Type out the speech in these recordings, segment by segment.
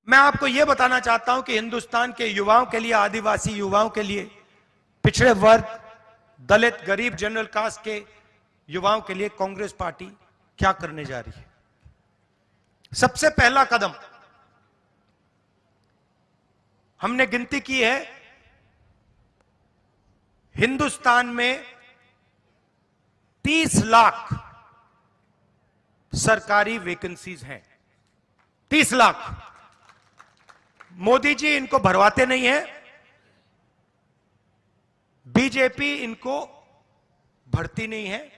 मैं आपको यह बताना चाहता हूं कि हिंदुस्तान के युवाओं के लिए, आदिवासी युवाओं के लिए, पिछड़े वर्ग, दलित, गरीब, जनरल कास्ट के युवाओं के लिए कांग्रेस पार्टी क्या करने जा रही है। सबसे पहला कदम हमने गिनती की है, हिंदुस्तान में 30 लाख सरकारी वैकेंसीज हैं। 30 लाख। मोदी जी इनको भरवाते नहीं है, बीजेपी इनको भरती नहीं है।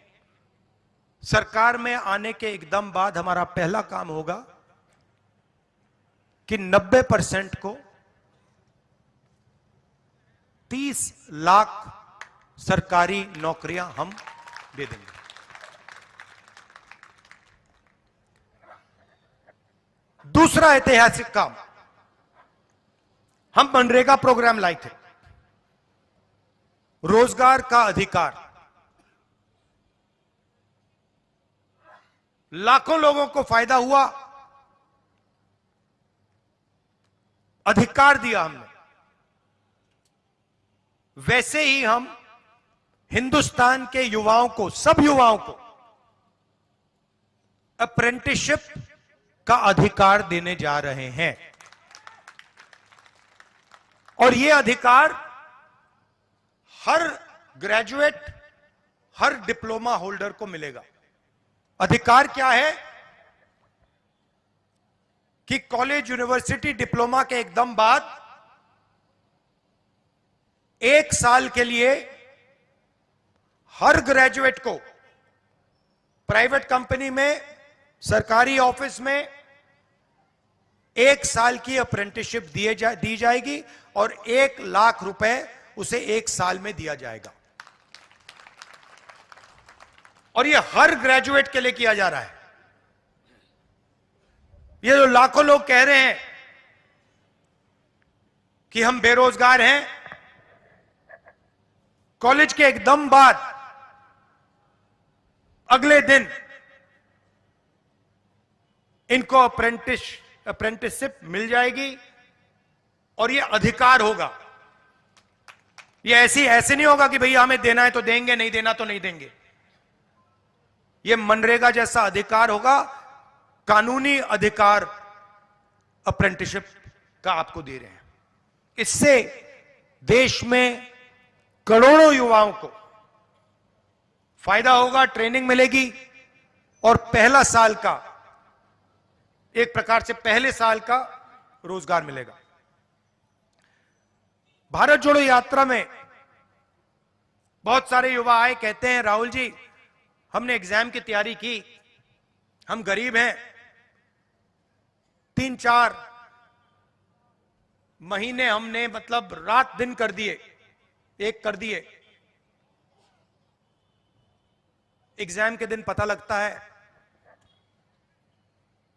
सरकार में आने के एकदम बाद हमारा पहला काम होगा कि 90% को 30 लाख सरकारी नौकरियां हम दे देंगे। दूसरा ऐतिहासिक काम, हम मनरेगा प्रोग्राम लाए थे, रोजगार का अधिकार। लाखों लोगों को फायदा हुआ, अधिकार दिया हमने। वैसे ही हम हिंदुस्तान के युवाओं को, सब युवाओं को अप्रेंटिसशिप का अधिकार देने जा रहे हैं। और यह अधिकार हर ग्रेजुएट, हर डिप्लोमा होल्डर को मिलेगा। अधिकार क्या है कि कॉलेज, यूनिवर्सिटी, डिप्लोमा के एकदम बाद 1 साल के लिए हर ग्रेजुएट को प्राइवेट कंपनी में, सरकारी ऑफिस में 1 साल की अप्रेंटिसशिप दी जाएगी और 1 लाख रुपए उसे 1 साल में दिया जाएगा। और यह हर ग्रेजुएट के लिए किया जा रहा है। ये जो लाखों लोग कह रहे हैं कि हम बेरोजगार हैं, कॉलेज के एकदम बाद अगले दिन इनको अप्रेंटिसशिप मिल जाएगी और यह अधिकार होगा। यह ऐसे नहीं होगा कि भैया हमें देना है तो देंगे, नहीं देना तो नहीं देंगे। यह मनरेगा जैसा अधिकार होगा, कानूनी अधिकार अप्रेंटिसशिप का आपको दे रहे हैं। इससे देश में करोड़ों युवाओं को फायदा होगा, ट्रेनिंग मिलेगी और पहला साल का, एक प्रकार से पहले साल का रोजगार मिलेगा। भारत जोड़ो यात्रा में बहुत सारे युवा आए, कहते हैं राहुल जी हमने एग्जाम की तैयारी की, हम गरीब हैं, 3-4 महीने हमने मतलब रात दिन कर दिए, एक कर दिए। एग्जाम के दिन पता लगता है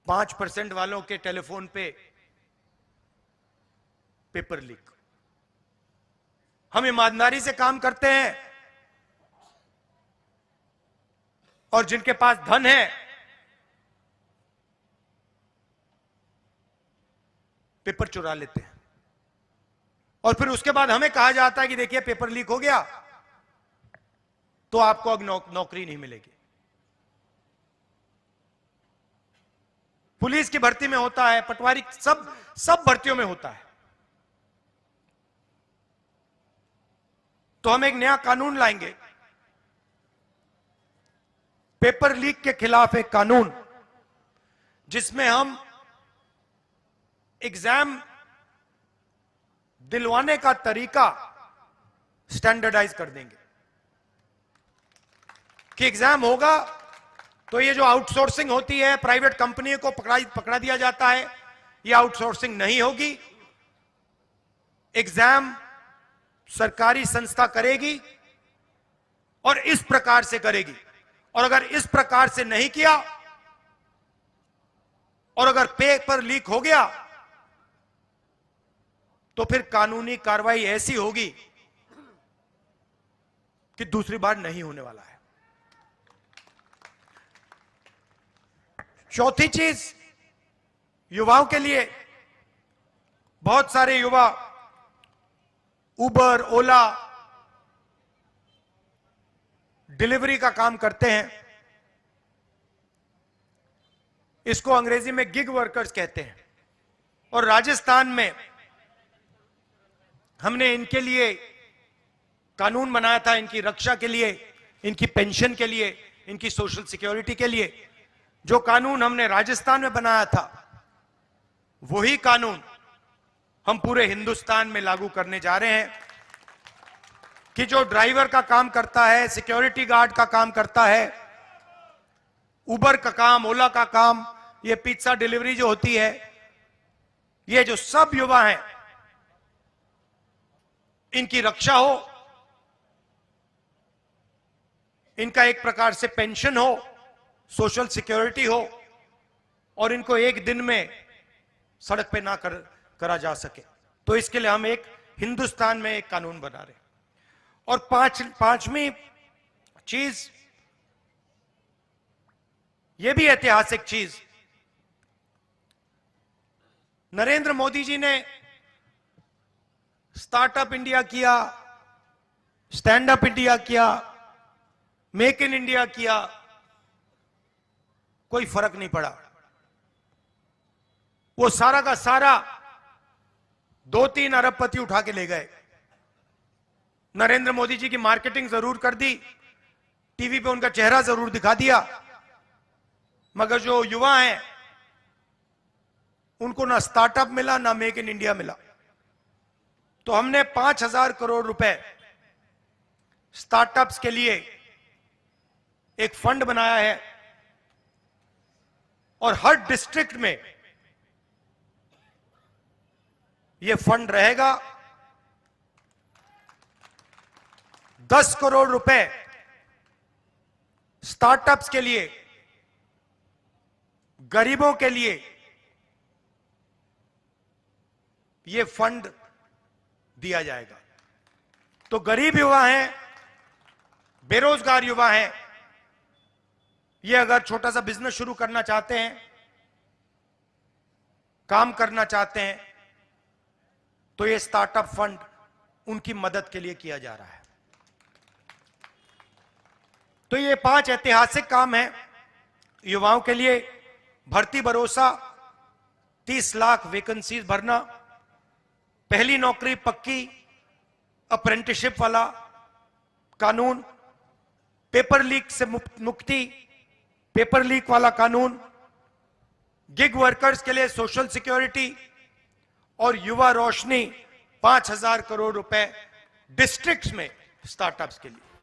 5% वालों के टेलीफोन पे पेपर लीक। हम ईमानदारी से काम करते हैं और जिनके पास धन है पेपर चुरा लेते हैं और फिर उसके बाद हमें कहा जाता है कि देखिए पेपर लीक हो गया तो आपको अब नौकरी नहीं मिलेगी। पुलिस की भर्ती में होता है, पटवारी, सब भर्तियों में होता है। तो हम एक नया कानून लाएंगे, पेपर लीक के खिलाफ एक कानून, जिसमें हम एग्जाम दिलवाने का तरीका स्टैंडर्डाइज कर देंगे कि एग्जाम होगा तो ये जो आउटसोर्सिंग होती है, प्राइवेट कंपनी को पकड़ा दिया जाता है, ये आउटसोर्सिंग नहीं होगी। एग्जाम सरकारी संस्था करेगी और इस प्रकार से करेगी। और अगर इस प्रकार से नहीं किया और अगर पेपर लीक हो गया तो फिर कानूनी कार्रवाई ऐसी होगी कि दूसरी बार नहीं होने वाला है। चौथी चीज, युवाओं के लिए बहुत सारे युवा उबर, ओला, डिलीवरी का काम करते हैं। इसको अंग्रेजी में गिग वर्कर्स कहते हैं। और राजस्थान में हमने इनके लिए कानून बनाया था, इनकी रक्षा के लिए, इनकी पेंशन के लिए, इनकी सोशल सिक्योरिटी के लिए। जो कानून हमने राजस्थान में बनाया था, वही कानून हम पूरे हिंदुस्तान में लागू करने जा रहे हैं कि जो ड्राइवर का काम करता है, सिक्योरिटी गार्ड का काम करता है, उबर का काम, ओला का काम, ये पिज्जा डिलीवरी जो होती है, ये जो सब युवा हैं, इनकी रक्षा हो, इनका एक प्रकार से पेंशन हो, सोशल सिक्योरिटी हो, और इनको एक दिन में सड़क पे ना करा जा सके। तो इसके लिए हम एक हिंदुस्तान में एक कानून बना रहे हैं। और पांचवी चीज, यह भी ऐतिहासिक चीज, नरेंद्र मोदी जी ने स्टार्टअप इंडिया किया, स्टैंड अप इंडिया किया, मेक इन इंडिया किया, कोई फर्क नहीं पड़ा। वो सारा का सारा 2-3 अरबपति उठा के ले गए। नरेंद्र मोदी जी की मार्केटिंग जरूर कर दी, टीवी पे उनका चेहरा जरूर दिखा दिया, मगर जो युवा हैं उनको ना स्टार्टअप मिला, ना मेक इन इंडिया मिला। तो हमने 5,000 करोड़ रुपए स्टार्टअप्स के लिए एक फंड बनाया है, और हर डिस्ट्रिक्ट में यह फंड रहेगा। 10 करोड़ रुपए स्टार्टअप्स के लिए, गरीबों के लिए यह फंड दिया जाएगा। तो गरीब युवा हैं, बेरोजगार युवा हैं, ये अगर छोटा सा बिजनेस शुरू करना चाहते हैं, काम करना चाहते हैं, तो ये स्टार्टअप फंड उनकी मदद के लिए किया जा रहा है। तो ये 5 ऐतिहासिक काम हैं युवाओं के लिए। भर्ती भरोसा, 30 लाख वैकेंसीज भरना, पहली नौकरी पक्की, अप्रेंटिसशिप वाला कानून, पेपर लीक से मुक्ति, पेपर लीक वाला कानून, गिग वर्कर्स के लिए सोशल सिक्योरिटी, और युवा रोशनी 5,000 करोड़ रुपए डिस्ट्रिक्ट्स में स्टार्टअप्स के लिए।